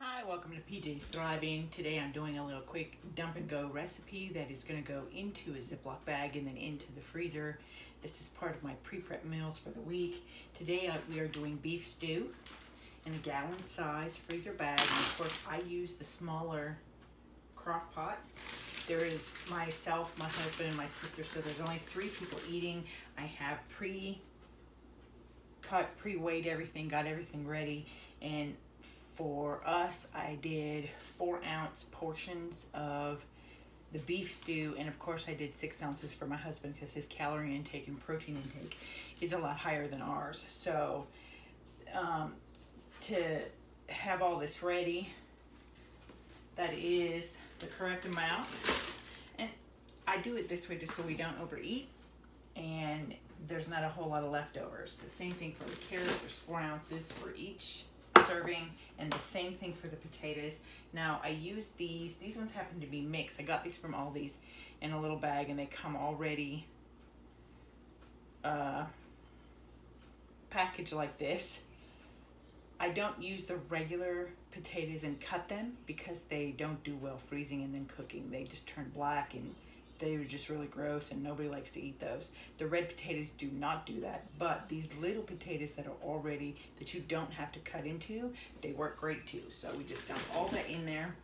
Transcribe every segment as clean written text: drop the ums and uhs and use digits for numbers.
Hi, welcome to PJ's Thriving. Today I'm doing a little quick dump and go recipe that is going to go into a Ziploc bag and then into the freezer. This is part of my pre-prep meals for the week. Today we are doing beef stew in a gallon size freezer bag. And of course I use the smaller crock pot. There is myself, my husband, and my sister, so there's only 3 people eating. I have pre-cut, pre-weighed everything, got everything ready, and for us, I did 4-ounce portions of the beef stew, and of course I did 6 ounces for my husband because his calorie intake and protein intake is a lot higher than ours. So to have all this ready, that is the correct amount. And I do it this way just so we don't overeat and there's not a whole lot of leftovers. The same thing for the carrot, there's 4 ounces for each serving, and the same thing for the potatoes. Now I use these ones happen to be mixed. I got these from Aldi's in a little bag and they come already packaged like this. I don't use the regular potatoes and cut them because they don't do well freezing and then cooking. They just turn black and they were just really gross and nobody likes to eat those. The red potatoes do not do that, but these little potatoes that are already, that you don't have to cut into, they work great too. So we just dump all that in there.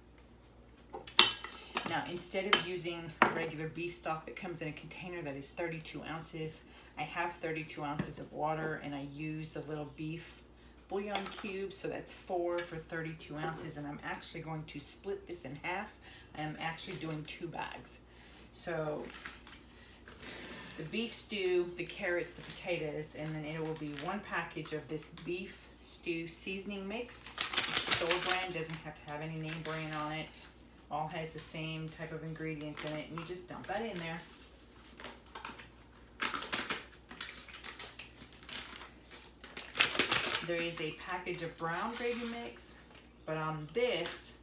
Now instead of using regular beef stock that comes in a container that is 32 ounces, I have 32 ounces of water and I use the little beef bouillon cubes, so that's 4 for 32 ounces, and I'm actually going to split this in half. I am actually doing 2 bags. So the beef stew, the carrots, the potatoes, and then it will be 1 package of this beef stew seasoning mix. It's store brand, doesn't have to have any name brand on it. All has the same type of ingredients in it, and you just dump that in there. There is a package of brown gravy mix, but on this,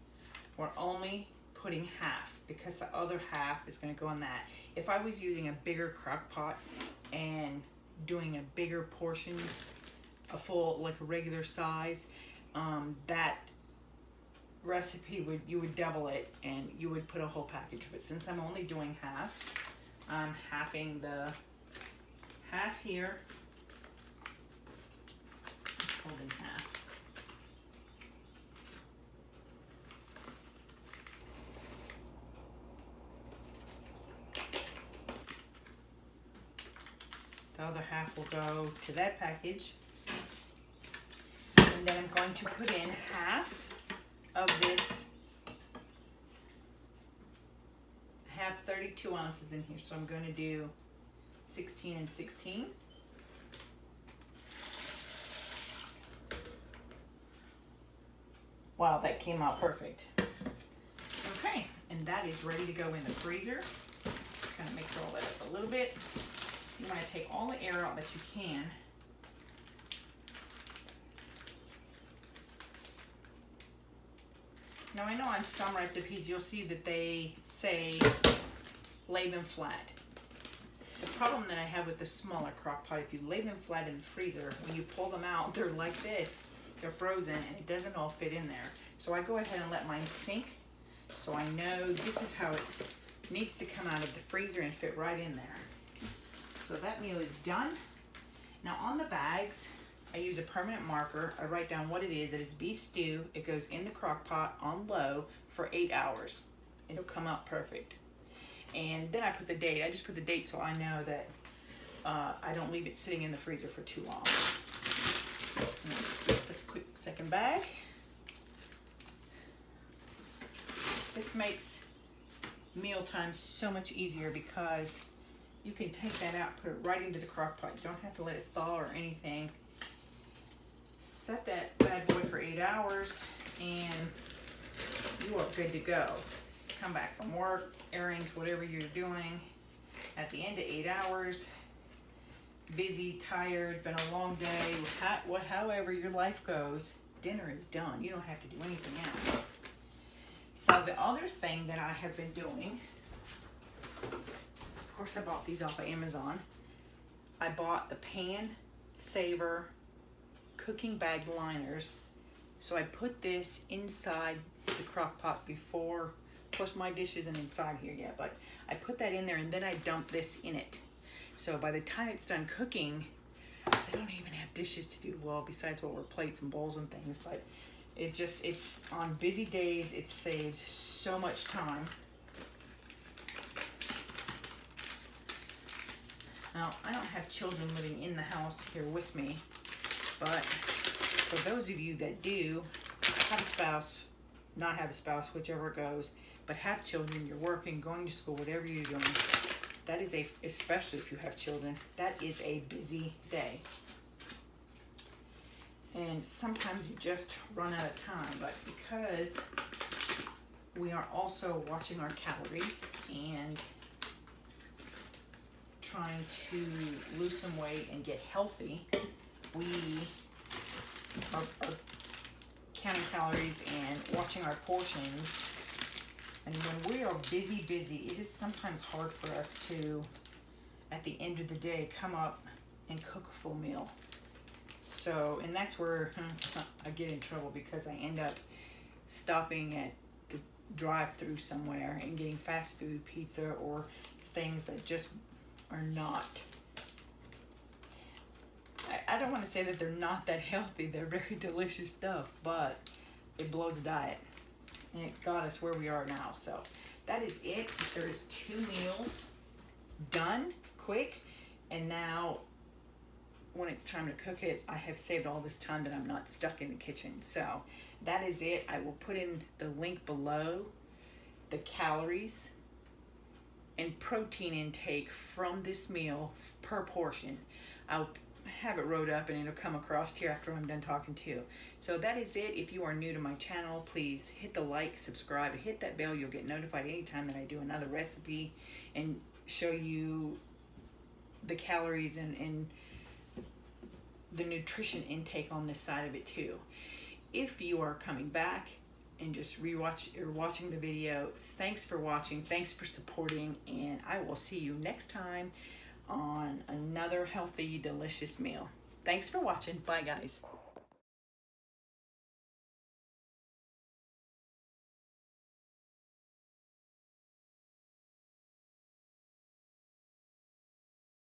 we're only putting half because the other half is going to go in that. If I was using a bigger crock pot and doing a bigger portions, a full, like a regular size, that recipe you would double it and you would put a whole package. But since I'm only doing half, I'm halving the half here, holding half. The other half will go to that package. And then I'm going to put in half of this. I have 32 ounces in here, so I'm going to do 16 and 16. Wow, that came out perfect. Okay, and that is ready to go in the freezer. Kind of mix all that up a little bit. You want to take all the air out that you can. Now I know on some recipes you'll see that they say lay them flat. The problem that I have with the smaller crock pot, if you lay them flat in the freezer, when you pull them out, they're like this. They're frozen and it doesn't all fit in there. So I go ahead and let mine sink so I know this is how it needs to come out of the freezer and fit right in there. So that meal is done. Now on the bags, I use a permanent marker. I write down what it is. It is beef stew. It goes in the crock pot on low for 8 hours. It'll come out perfect. And then I put the date. I just put the date so I know that I don't leave it sitting in the freezer for too long. And let's get this quick second bag. This makes mealtime so much easier because you can take that out, put it right into the crock pot. You don't have to let it thaw or anything. Set that bad boy for 8 hours and you are good to go. Come back from work, errands, whatever you're doing. At the end of 8 hours, busy, tired, been a long day, however your life goes, dinner is done. You don't have to do anything else. So the other thing that I have been doing, of course I bought these off of Amazon. I bought the Pan Saver cooking bag liners So I put this inside the crock pot before, of course my dish isn't inside here yet, but I put that in there and then I dump this in it. So by the time it's done cooking, I don't even have dishes to do, well, besides what were plates and bowls and things, but it's on busy days, it saves so much time. Now, I don't have children living in the house here with me, but for those of you that do have a spouse, not have a spouse, whichever it goes, but have children, you're working, going to school, whatever you're doing, that is especially if you have children, that is a busy day. And sometimes you just run out of time, but because we are also watching our calories and trying to lose some weight and get healthy, we are counting calories and watching our portions. And when we are busy, it is sometimes hard for us to, at the end of the day, come up and cook a full meal. So, and that's where I get in trouble, because I end up stopping at the drive-through somewhere and getting fast food, pizza, or things that just are not, I don't want to say that they're not that healthy. They're very delicious stuff, but it blows a diet. And it got us where we are now. So that is it. There's 2 meals done quick. And now when it's time to cook it, I have saved all this time that I'm not stuck in the kitchen. So that is it. I will put in the link below, the calories and protein intake from this meal per portion. I'll have it wrote up and it'll come across here after I'm done talking to you. So that is it. If you are new to my channel, please hit the like, subscribe, and hit that bell. You'll get notified anytime that I do another recipe and show you the calories and the nutrition intake on this side of it too. If you are coming back and just watching the video, thanks for watching, thanks for supporting, and I will see you next time on another healthy, delicious meal. Thanks for watching. Bye, guys.